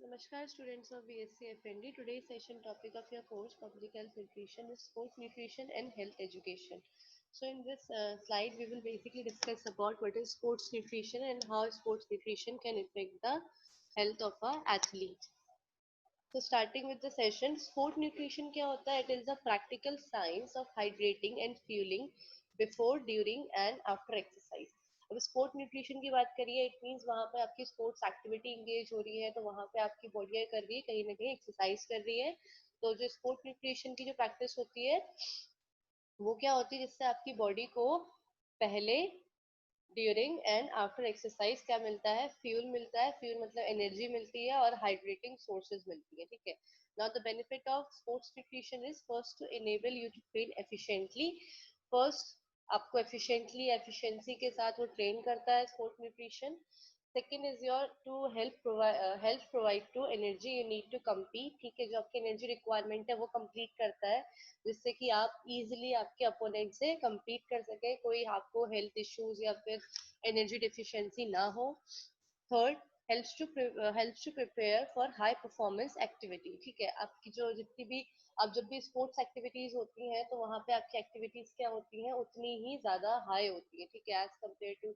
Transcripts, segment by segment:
Namaskar students of BSc FND. Today's session topic of your course Public Health Nutrition is Sports Nutrition and Health Education. So in this slide we will basically discuss about what is sports nutrition and how sports nutrition can affect the health of our athlete. So starting with the session, sport nutrition क्या होता है? It is the practical science of hydrating and fueling before, during and after exercise. अब sport nutrition की बात करिए, it means वहां पे आपकी स्पोर्ट्स एक्टिविटी इंगेज हो रही है, तो वहां पे आपकी बॉडी कर रही है, कहीं ना कहीं एक्सरसाइज कर रही है। तो जो स्पोर्ट न्यूट्रिशन की जो प्रैक्टिस होती है वो क्या होती है, जिससे आपकी बॉडी को पहले, ड्यूरिंग एंड आफ्टर एक्सरसाइज क्या मिलता है? फ्यूल मिलता है। फ्यूल मतलब एनर्जी मिलती है और हाइड्रेटिंग सोर्सेज मिलती है। ठीक है। Now the benefit of sports nutrition is first to enable you to train efficiently. First, आपको एफिशिएंसी के साथ वो ट्रेन करता है sport nutrition. Second is your to help provide to energy you need to compete. ठीक है, जो आपकी एनर्जी रिक्वायरमेंट है वो कंप्लीट करता है, जिससे कि आप इजीली आपके अपोनेंट से कम्पीट कर सके, कोई आपको हेल्थ इश्यूज या फिर एनर्जी डिफिशियंसी ना हो। Third, helps to prepare for high performance activity. ठीक है, आपकी जो जितनी भी अब जब भी स्पोर्ट्स एक्टिविटीज होती हैं तो वहां पे आपकी एक्टिविटीज क्या होती हैं, उतनी ही ज्यादा हाई होती है। ठीक है, एज कम्पेयर टू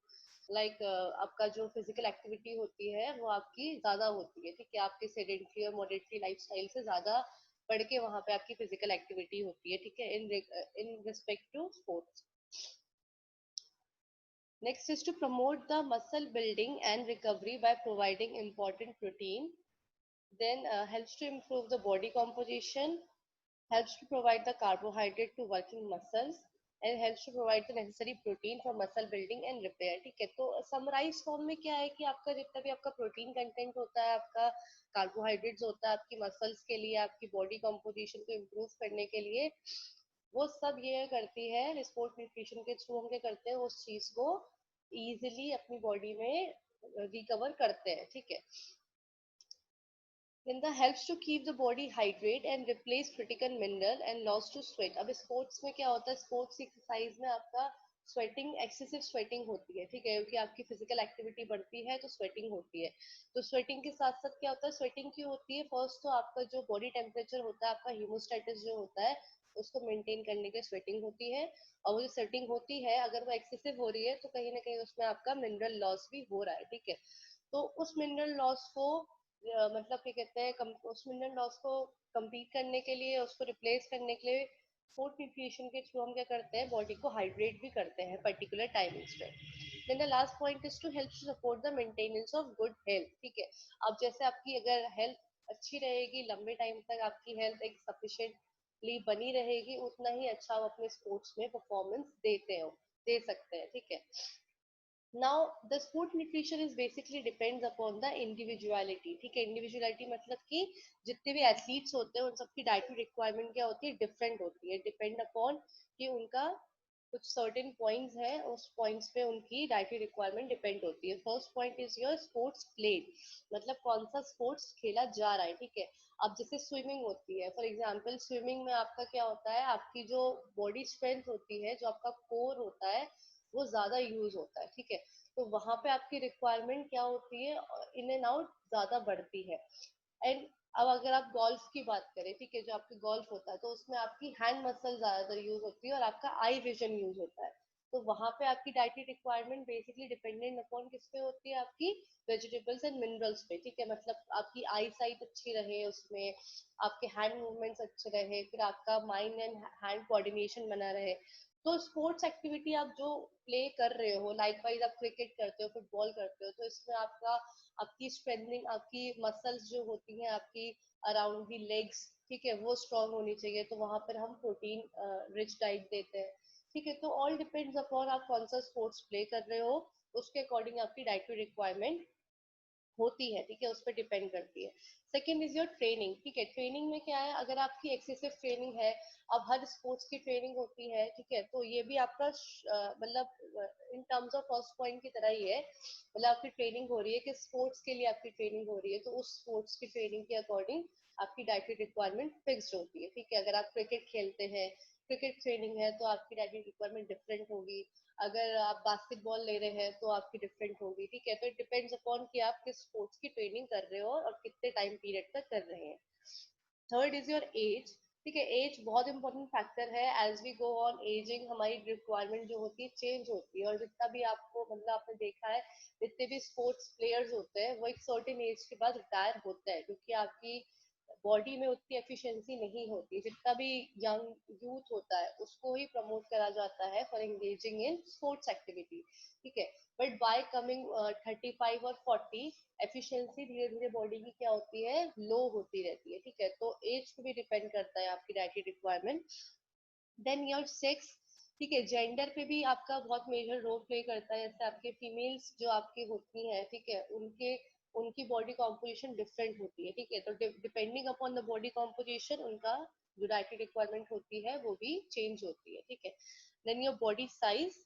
लाइक आपका जो फिजिकल एक्टिविटी होती है वो आपकी ज्यादा होती है। ठीक है, आपके सेडेंट्री और मॉडरेटरी लाइफस्टाइल से ज्यादा बढ़ के वहां पे आपकी फिजिकल एक्टिविटी होती है। ठीक है, in respect to sports. Next is to promote the muscle building and recovery by providing important protein. Then helps to improve the body composition, helps to provide the carbohydrate to working muscles, and helps to provide the necessary protein for muscle building and repair. ठीक है, तो summarise form में क्या है कि आपका जितना भी आपका प्रोटीन कंटेंट होता है, आपका कार्बोहाइड्रेट्स होता है, आपकी मसल्स के लिए, आपकी बॉडी कंपोजिशन को इम्प्रूव करने के लिए, वो सब ये करती है स्पोर्ट न्यूट्रिशन के थ्रू। हम क्या करते हैं, उस चीज को इजीली अपनी बॉडी में रिकवर करते हैं। ठीक है। Then the helps to keep the body hydrate and replace critical mineral and loss to sweat. अब स्पोर्ट्स में क्या होता है, स्पोर्ट्स एक्सरसाइज में आपका स्वेटिंग, एक्सेसिव स्वेटिंग होती है। ठीक है, क्योंकि आपकी फिजिकल एक्टिविटी बढ़ती है तो स्वेटिंग होती है। तो स्वेटिंग के साथ साथ क्या होता है, स्वेटिंग क्यों होती है? फर्स्ट तो आपका जो बॉडी टेम्परेचर होता है, आपका हीमोस्टेटस जो होता है, उसको मेंटेन करने के स्वेटिंग होती है। और वो जो स्वेटिंग होती है, अगर वो एक्सेसिव हो रही है तो कहीं ना कहीं उसमें आपका मिनरल लॉस भी हो रहा है। ठीक है, तो उस मिनरल लॉस को मतलब क्या कहते हैं, उस मिनरल लॉस को कंप्लीट करने के लिए, उसको रिप्लेस करने के लिए फूड न्यूट्रिशन के थ्रू हम क्या करते हैं, बॉडी को हाइड्रेट भी करते हैं पर्टिकुलर टाइमिंग्स पे। Then the last point is to help to support the maintenance of good health. ठीक है, अब जैसे आपकी अगर हेल्थ अच्छी रहेगी, लंबे टाइम तक आपकी हेल्थ एक सफिशिएंटली बनी रहेगी, उतना ही अच्छा वो अपने स्पोर्ट्स में परफॉर्मेंस दे सकते हैं। ठीक है। Now the sport nutrition is basically depends upon the individuality. ठीक है, इंडिविजुअलिटी मतलब कि जितने भी एथलीट्स होते हैं उन सबकी डाइटरी रिक्वायरमेंट क्या होती है, डिफरेंट होती है। डिपेंड अपॉन कि उनका कुछ सर्टेन पॉइंट्स है, उस पॉइंट्स पे उनकी डाइटरी रिक्वायरमेंट डिपेंड होती है। First point is your sports played, मतलब कौन सा स्पोर्ट्स खेला जा रहा है। ठीक है, अब जैसे स्विमिंग होती है, फॉर एग्जांपल स्विमिंग में आपका क्या होता है, आपकी जो बॉडी स्ट्रेंथ होती है, जो आपका कोर होता है, वो ज्यादा यूज होता है। ठीक है, तो वहां पे आपकी रिक्वायरमेंट क्या होती है, इन एंड आउट ज्यादा बढ़ती है। एंड अब अगर आप गोल्फ की बात करें, ठीक है, जो आपकी गोल्फ होता है तो उसमें आपकी हैंड मसल ज्यादातर यूज होती है और आपका आई विजन यूज होता है। तो वहां पे आपकी dietary requirement basically dependent upon किस पे होती है, आपकी वेजिटेबल्स एंड मिनरल्स पे। ठीक है, मतलब आपकी आई साइट अच्छी रहे, उसमें आपके हैंड मूवमेंट्स अच्छे रहे, फिर आपका माइंड एंड हैंड कोऑर्डिनेशन बना रहे। तो स्पोर्ट्स एक्टिविटी आप जो प्ले कर रहे हो, लाइक वाइज आप क्रिकेट करते हो, फुटबॉल करते हो, तो इसमें आपका आपकी स्ट्रेंथनिंग, आपकी मसल्स जो होती हैं आपकी अराउंड दी लेग्स, ठीक है, वो स्ट्रांग होनी चाहिए। तो वहां पर हम प्रोटीन रिच डाइट देते हैं। ठीक है, तो ऑल डिपेंड्स अपॉन आप कौन सा स्पोर्ट्स प्ले कर रहे हो, उसके अकॉर्डिंग आपकी डाइटरी रिक्वायरमेंट होती है। ठीक है, उस पर डिपेंड करती है। Second is your training. ठीक है, ट्रेनिंग में क्या है, अगर आपकी एक्सेसिव ट्रेनिंग है, अब हर स्पोर्ट्स की ट्रेनिंग होती है। ठीक है, तो ये भी आपका मतलब in terms of first point की तरह ही है, मतलब आपकी ट्रेनिंग हो रही है कि स्पोर्ट्स के लिए आपकी ट्रेनिंग हो रही है, तो उस स्पोर्ट्स की ट्रेनिंग के अकॉर्डिंग आपकी डाइटरी रिक्वायरमेंट फिक्स्ड होती है। ठीक है, अगर आप क्रिकेट खेलते हैं क्रिकेट ट्रेनिंग है तो आपकी डाइटरी रिक्वायरमेंट डिफरेंट होगी, अगर आप बास्केटबॉल ले रहे हैं तो आपकी डिफरेंट होगी, ठीक है। तो इट डिपेंड्स अपॉन कि आप किस स्पोर्ट्स की ट्रेनिंग कर रहे हो और कितने टाइम पीरियड तक कर रहे हैं। थर्ड इज योर एज, ठीक है। एज बहुत इंपॉर्टेंट फैक्टर है। As we go on ageing हमारी रिक्वायरमेंट जो होती है चेंज होती है, और जितना भी आपको मतलब आपने देखा है जितने भी स्पोर्ट्स प्लेयर्स होते हैं वो एक सर्टेन एज के बाद रिटायर होते हैं, क्योंकि आपकी बॉडी में उतनी एफिशिएंसी नहीं होती। जितना भी यंग यूथ होता है उसको ही प्रमोट करा जाता है for engaging in sports activity, ठीक है। बट बाय कमिंग 35 और 40 एफिशिएंसी धीरे धीरे बॉडी की क्या होती है, लो होती रहती है, ठीक है। तो एज को भी डिपेंड करता है आपकी dietary requirement. Then your sex, ठीक है, जेंडर पे भी आपका बहुत मेजर रोल प्ले करता है। जैसे आपके फीमेल्स जो आपकी होती हैं, ठीक है, उनके उनकी बॉडी कॉम्पोजिशन डिफरेंट होती है, ठीक है। तो depending upon the body composition उनका जो डाइटरी रिक्वायरमेंट होती है वो भी चेंज होती है, ठीक है। Then your body size,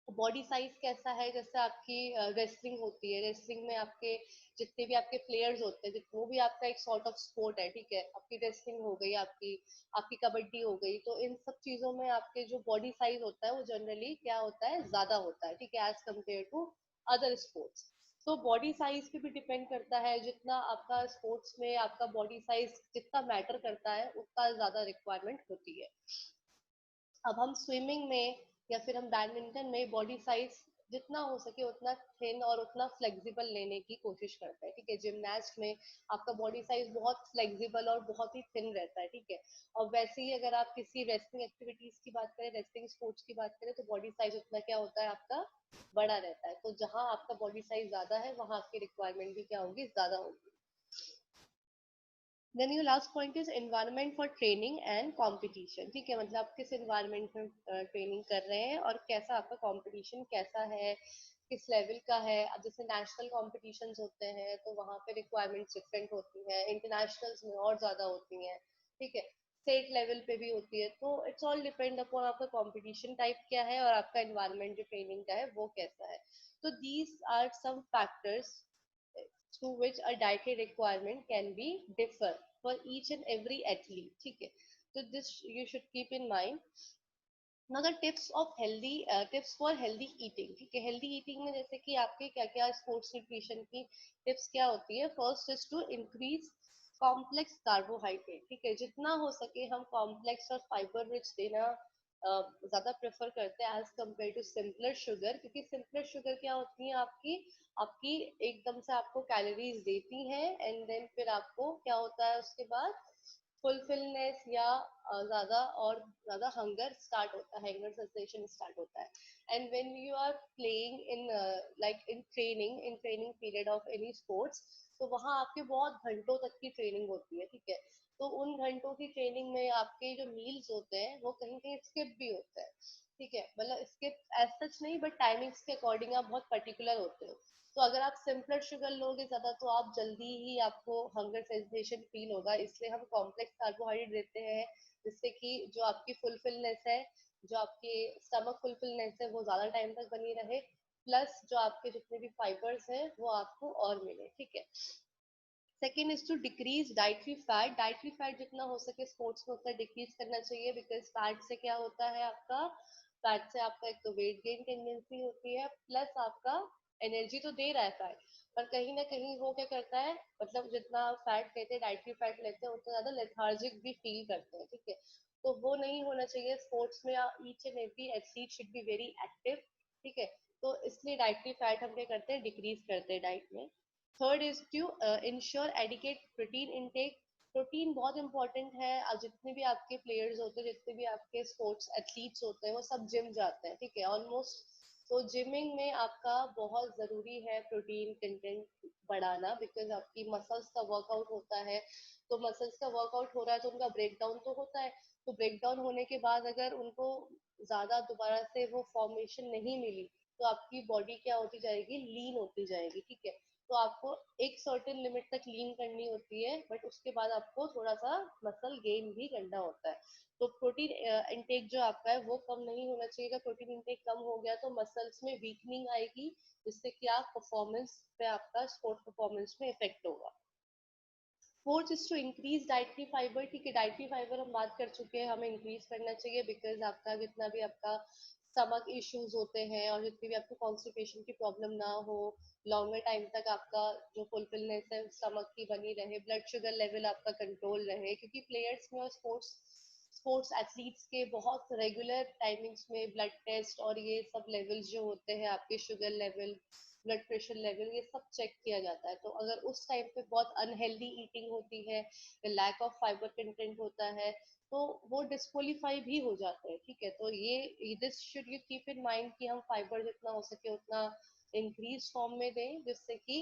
body size कैसा है, जैसे आपकी रेसलिंग होती है, रेसलिंग में आपके जितने भी आपके प्लेयर्स होते हैं, वो भी आपका एक सॉर्ट ऑफ स्पोर्ट है, ठीक है। आपकी रेसलिंग हो गई, आपकी आपकी कबड्डी हो गई, तो इन सब चीजों में आपके जो बॉडी साइज होता है वो जनरली क्या होता है, ज्यादा होता है, ठीक है, as compare to other sports. तो बॉडी साइज पे भी डिपेंड करता है, जितना आपका स्पोर्ट्स में आपका बॉडी साइज जितना मैटर करता है उतना ज्यादा रिक्वायरमेंट होती है। अब हम स्विमिंग में या फिर हम बैडमिंटन में बॉडी साइज जितना हो सके उतना थिन और उतना फ्लेक्सिबल लेने की कोशिश करते हैं, ठीक है। जिमनास्ट में आपका बॉडी साइज बहुत फ्लेक्सिबल और बहुत ही थिन रहता है, ठीक है। और वैसे ही अगर आप किसी रेस्लिंग एक्टिविटीज की बात करें, रेस्लिंग स्पोर्ट्स की बात करें, तो बॉडी साइज उतना क्या होता है आपका, बड़ा रहता है। तो जहां आपका बॉडी साइज ज्यादा है वहां आपकी रिक्वायरमेंट भी क्या होगी, ज्यादा होगी। Then you last point is environment for training and competition, ठीक है। मतलब आप किस एनवायरनमेंट में ट्रेनिंग कर रहे हैं और कैसा आपका कंपटीशन कैसा है, किस लेवल का है। अब जैसे नेशनल कॉम्पिटिशन्स होते हैं तो वहाँ पे रिक्वायरमेंट्स डिफरेंट होती हैं, इंटरनेशनल्स में और ज्यादा होती हैं, ठीक है। स्टेट लेवल पे भी होती है। तो इट्स ऑल डिपेंड अपॉन आपका कंपटीशन टाइप क्या है और आपका एनवायरनमेंट जो ट्रेनिंग का है वो कैसा है। तो these are some factors through which a dietary requirement can be differ for each and every athlete, ठीक है। तो this you should keep in mind. Now the tips for healthy eating, ठीक है। healthy eating में जैसे कि आपके क्या क्या स्पोर्ट्स न्यूट्रिशन की टिप्स क्या होती है। First is to increase complex carbohydrate, ठीक है। जितना हो सके हम कॉम्प्लेक्स और फाइबर रिच देना ज्यादा प्रेफर करते हैं as compare to simpler sugar, क्योंकि सिंपलर शुगर क्या होती है आपकी आपकी एकदम से आपको कैलोरीज देती हैं एंड देन फिर आपको क्या होता है उसके बाद फुलफिलनेस या ज्यादा और ज्यादा हंगर स्टार्ट होता है, हंगर सेंसेशन स्टार्ट होता है। And when you are playing in like in training period of any sports, तो वहाँ आपके बहुत घंटों तक की ट्रेनिंग होती है, ठीक है। तो उन घंटों की ट्रेनिंग में आपके जो मील्स होते हैं वो कहीं कहीं स्किप भी होता है, ठीक है। मतलब स्किप एज सच नहीं, बट टाइमिंग्स के अकॉर्डिंग आप बहुत पर्टिकुलर होते हो। तो अगर आप सिंपलर शुगर लोगे ज्यादा तो आप जल्दी ही आपको हंगर सेंसेशन फील होगा, इसलिए हम कॉम्प्लेक्स कार्बोहाइड्रेट देते हैं, जिससे कि जो आपकी फुलफिलनेस है, जो आपकी स्टमक फुलफिलनेस है वो ज्यादा टाइम तक बनी रहे, प्लस जो आपके जितने भी फाइबर्स हैं वो आपको और मिले, ठीक है। Second is to decrease dietary fat, dietary fat जितना हो सके स्पोर्ट्स में उतना डिक्रीज करना चाहिए, बिकॉज फैट से क्या होता है आपका, फैट से आपका एक तो वेट गेन टेंडेंसी होती है, प्लस आपका एनर्जी तो दे रहा है फैट, पर कहीं ना कहीं वो क्या करता है, मतलब जितना फैट लेते हैं डाइटरी फैट लेते हैं उतना ज्यादा लेथार्जिक भी फील करते हैं, ठीक है। तो वो नहीं होना चाहिए स्पोर्ट्स में। Each and every athlete should be very active, ठीक है। तो इसलिए डाइटरी फैट हम क्या करते हैं, डिक्रीज करते हैं डाइट में। Third is to ensure adequate protein intake, protein बहुत इंपॉर्टेंट है। जितने भी आपके प्लेयर्स होते हैं, जितने भी आपके स्पोर्ट्स एथलीट्स होते हैं वो सब जिम जाते हैं, ठीक है, ऑलमोस्ट। तो जिमिंग में आपका बहुत जरूरी है प्रोटीन कंटेंट बढ़ाना, बिकॉज आपकी मसल्स का वर्कआउट होता है। तो मसल्स का वर्कआउट हो रहा है तो उनका ब्रेक डाउन तो होता है। तो ब्रेक डाउन होने के बाद अगर उनको ज्यादा दोबारा से वो फॉर्मेशन नहीं मिली तो आपकी बॉडी क्या होती जाएगी, लीन होती जाएगी, ठीक है। तो आपको एक सर्टेन लिमिट तक लीन करनी होती है, बट उसके बाद आपको थोड़ा सा मसल गेन भी करना होता है। तो प्रोटीन इनटेक जो आपका है वो कम नहीं होना चाहिए। अगर प्रोटीन इनटेक कम हो गया तो मसल्स में वीकनिंग आएगी, जिससे कि आप परफॉर्मेंस पे आपका स्पोर्ट परफॉर्मेंस में इफेक्ट होगा। Fourth is to increase dietary fibre. ठीक है, डाइटरी फाइबर हम बात कर चुके हैं, हमें इंक्रीज करना चाहिए बिकॉज आपका जितना भी आपका स्टमक इश्यूज होते हैं और जितनी भी आपको कॉन्स्टिपेशन की प्रॉब्लम ना हो, लॉन्गर टाइम तक आपका जो फुलफिलनेस है स्टमक की बनी रहे, ब्लड शुगर लेवल आपका कंट्रोल रहे, क्योंकि प्लेयर्स में और स्पोर्ट्स एथलीट्स के बहुत रेगुलर टाइमिंग्स में ब्लड टेस्ट और ये सब लेवल्स जो होते हैं आपके sugar level, blood pressure level, ये सब चेक किया जाता है। तो अगर उस टाइम पे बहुत अनहेल्दी ईटिंग होती है, लैक ऑफ फाइबर कंटेंट होता है, तो वो डिस्क्वालीफाई भी हो जाते हैं। ठीक है, तो ये this should you keep in mind कि हम फाइबर जितना हो सके उतना इंक्रीज फॉर्म में दें, जिससे कि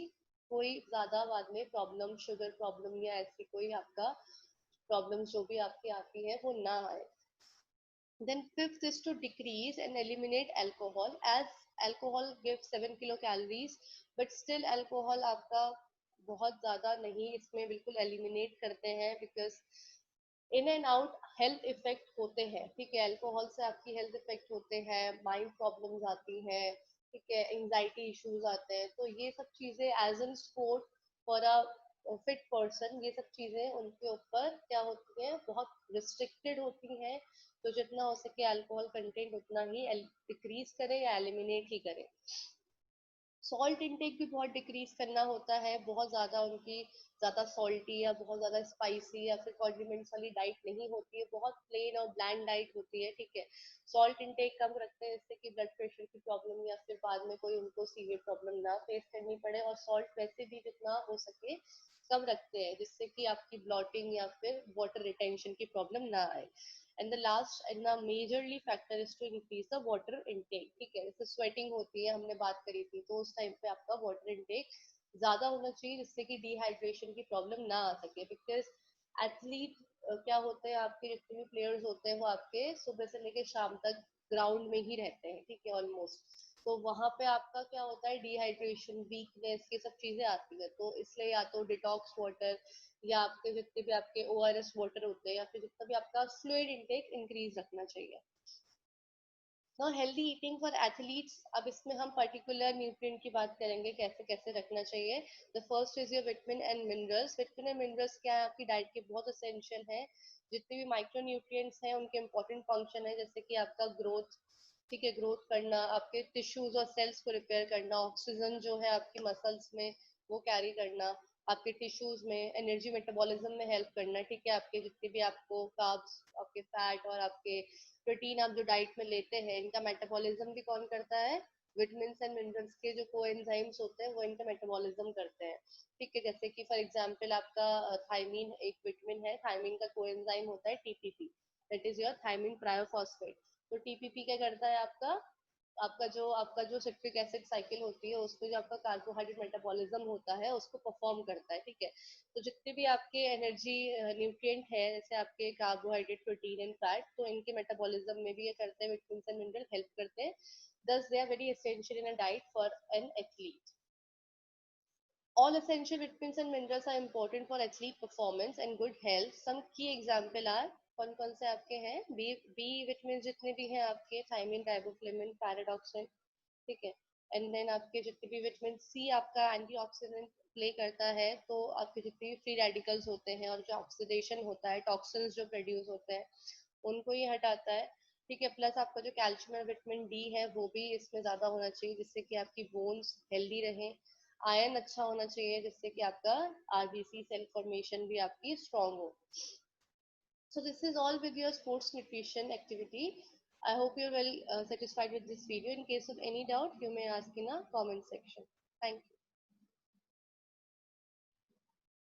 कोई ज्यादा बाद में प्रॉब्लम, शुगर प्रॉब्लम या ऐसी कोई आपका प्रॉब्लम जो भी आपकी आती है वो ना आए। Then fifth is to decrease and eliminate alcohol, as alcohol gives 7 kilocalories, but still alcohol आपका बहुत ज़्यादा नहीं इसमें बिल्कुल eliminate करते हैं, because in and out health effect होते हैं। ठीक है, अल्कोहल से आपकी हेल्थ इफेक्ट होते हैं, माइंड प्रॉब्लम्स आती हैं, ठीक है, एंजाइटी इश्यूज आते हैं। तो ये सब चीजें as an sport for a fit person, ये सब चीजें उनके ऊपर क्या होती हैं, बहुत रिस्ट्रिक्टेड होती हैं। तो जितना हो सके अल्कोहल कंटेंट उतना ही डिक्रीज करें या एलिमिनेट ही करें। सॉल्ट इंटेक भी बहुत डिक्रीज करना होता है, बहुत ज्यादा उनकी ज्यादा सॉल्टी या बहुत ज्यादा स्पाइसी या फिर कॉन्डिमेंट्स वाली डाइट नहीं होती है, बहुत प्लेन और ब्लैंड डाइट होती है। ठीक है, सॉल्ट इंटेक कम रखते हैं जिससे कि ब्लड प्रेशर की प्रॉब्लम या फिर बाद में कोई उनको सीवियर प्रॉब्लम ना फेस करनी पड़े, और सॉल्ट वैसे भी जितना हो सके कम रखते हैं जिससे कि आपकी ब्लॉटिंग या फिर वाटर रिटेंशन की प्रॉब्लम ना आए। And the last and the majorly factor is to increase the water intake. ठीक है, जैसे स्वेटिंग होती है, हमने बात करी थी, तो उस टाइम पे आपका वाटर इनटेक ज्यादा होना चाहिए जिससे कि डिहाइड्रेशन की प्रॉब्लम ना आ सके। बिकॉज एथलीट क्या होते हैं, आपके जितने भी प्लेयर्स होते हैं वो आपके सुबह से लेकर शाम तक ग्राउंड में ही रहते हैं। ठीक है, ऑलमोस्ट। तो वहां पे आपका क्या होता है, डिहाइड्रेशन, वीकनेस, ये सब चीजें आती है। तो इसलिए या तो डिटॉक्स वाटर या आपके जितने भी आपके ओआरएस वाटर होते हैं या फिर जितना भी आपका फ्लूइड इंटेक इंक्रीज रखना चाहिए। Now healthy eating for athletes, अब इसमें हम पर्टिकुलर न्यूट्रिएंट की बात करेंगे कैसे कैसे रखना चाहिए। The first is your vitamin and minerals. Vitamin and minerals क्या है, आपकी डाइट के बहुत असेंशियल है। जितने भी माइक्रो न्यूट्रिएंट्स हैं उनके इंपॉर्टेंट फंक्शन है, जैसे कि आपका ग्रोथ, ठीक है, ग्रोथ करना, आपके टिश्यूज और सेल्स को रिपेयर करना, ऑक्सीजन जो है आपकी मसल्स में वो कैरी करना, आपके टिश्यूज में एनर्जी मेटाबॉलिज्म में हेल्प करना। ठीक है, आपके जितने भी आपको कार्ब्स, आपके फैट और आपके प्रोटीन आप जो डाइट में लेते हैं, इनका मेटाबॉलिज्म भी कौन करता है, विटामिन एंड मिनरल्स के जो कोएंजाइम्स होते हैं वो इनका मेटाबॉलिज्म करते हैं। ठीक है, जैसे कि फॉर एग्जांपल आपका थायमीन एक विटामिन है, थायमीन का कोएंजाइम होता है TPP, that is your thiamine pyrophosphate. तो टीपीपी क्या करता है, आपका आपका जो सिट्रिक एसिड साइकिल होती है उसमें जो आपका कार्बोहाइड्रेट मेटाबॉलिज्म होता है उसको परफॉर्म करता है। ठीक है, तो जितने भी आपके एनर्जी न्यूट्रिएंट है, जैसे आपके कार्बोहाइड्रेट, प्रोटीन एंड फैट, तो इनके मेटाबॉलिज्म में भी ये करते हैं, विटामिन एंड मिनरल हेल्प करते हैं। thus they are very essential in a diet for an athlete. All essential vitamins and minerals are important for athlete performance and good health. Some key example are, कौन कौन से आपके हैं, B vitamin जितने भी हैं आपके, थायमिन, राइबोफ्लेविन, पैराडॉक्सिन। ठीक है, एंड देन आपके जितने भी विटामिन सी आपका एंटीऑक्सीडेंट प्ले करता है, तो आपके जितने भी फ्री रेडिकल्स होते हैं और जो ऑक्सीडेशन होता है, टॉक्सिन्स जो प्रोड्यूस होते हैं, उनको ये हटाता है। ठीक है, प्लस आपका जो कैल्शियम और विटामिन डी है वो भी इसमें ज्यादा होना चाहिए जिससे कि आपकी बोन्स हेल्दी रहे। आयरन अच्छा होना चाहिए जिससे कि आपका आरबीसी सेल फॉर्मेशन भी आपकी स्ट्रांग हो। So this is all with your sports nutrition activity. I hope you're well satisfied with this video. In case of any doubt, you may ask in a comment section. Thank you.